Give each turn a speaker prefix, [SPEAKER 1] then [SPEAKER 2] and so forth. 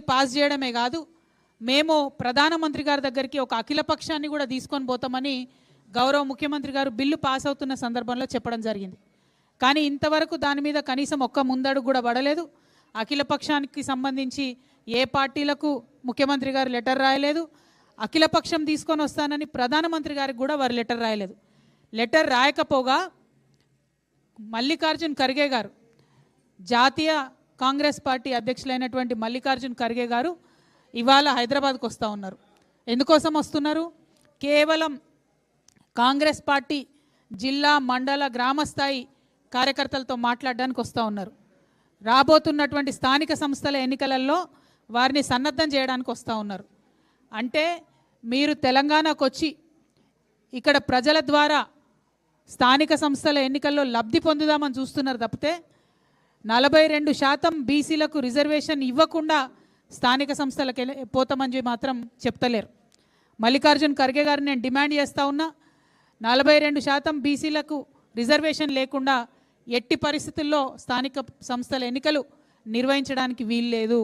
[SPEAKER 1] Pass చేయడమే కాదు, మేము ప్రధానమంత్రి గారి దగ్గరికి ఒక అఖిలపక్షాన్ని కూడా తీసుకొని పోతామని గౌరవ ముఖ్యమంత్రి గారు బిల్లు పాస్ అవుతున్న సందర్భంలో చెప్పడం జరిగింది. కానీ ఇంతవరకు దాని మీద కనీసం ఒక్క ముందడుగు కూడా పడలేదు. అఖిలపక్షానికి సంబంధించి ఏ పార్టీలకు ముఖ్యమంత్రి గారు లెటర్ రాయలేదు. అఖిలపక్షం తీసుకొని వస్తానని ప్రధానమంత్రి గారికి కూడా వారు లెటర్ రాయలేదు. లెటర్ రాయకపోగా మల్లికార్జున్ ఖర్గే గారు, జాతీయ కాంగ్రెస్ పార్టీ అధ్యక్షులైనటువంటి మల్లికార్జున్ ఖర్గే గారు ఇవాళ హైదరాబాద్కు వస్తూ ఉన్నారు. ఎందుకోసం వస్తున్నారు? కేవలం కాంగ్రెస్ పార్టీ జిల్లా, మండల, గ్రామస్థాయి కార్యకర్తలతో మాట్లాడడానికి వస్తూ ఉన్నారు. రాబోతున్నటువంటి స్థానిక సంస్థల ఎన్నికలలో వారిని సన్నద్ధం చేయడానికి వస్తూ ఉన్నారు. అంటే మీరు తెలంగాణకు వచ్చి ఇక్కడ ప్రజల ద్వారా స్థానిక సంస్థల ఎన్నికల్లో లబ్ధి పొందుదామని చూస్తున్నారు తప్పితే 42% బీసీలకు రిజర్వేషన్ ఇవ్వకుండా స్థానిక సంస్థలకు పోతామని మాత్రం చెప్తలేరు. మల్లికార్జున్ ఖర్గే గారిని నేను డిమాండ్ చేస్తూ ఉన్నా, 42% బీసీలకు రిజర్వేషన్ లేకుండా ఎట్టి పరిస్థితుల్లో స్థానిక సంస్థల ఎన్నికలు నిర్వహించడానికి వీల్లేదు.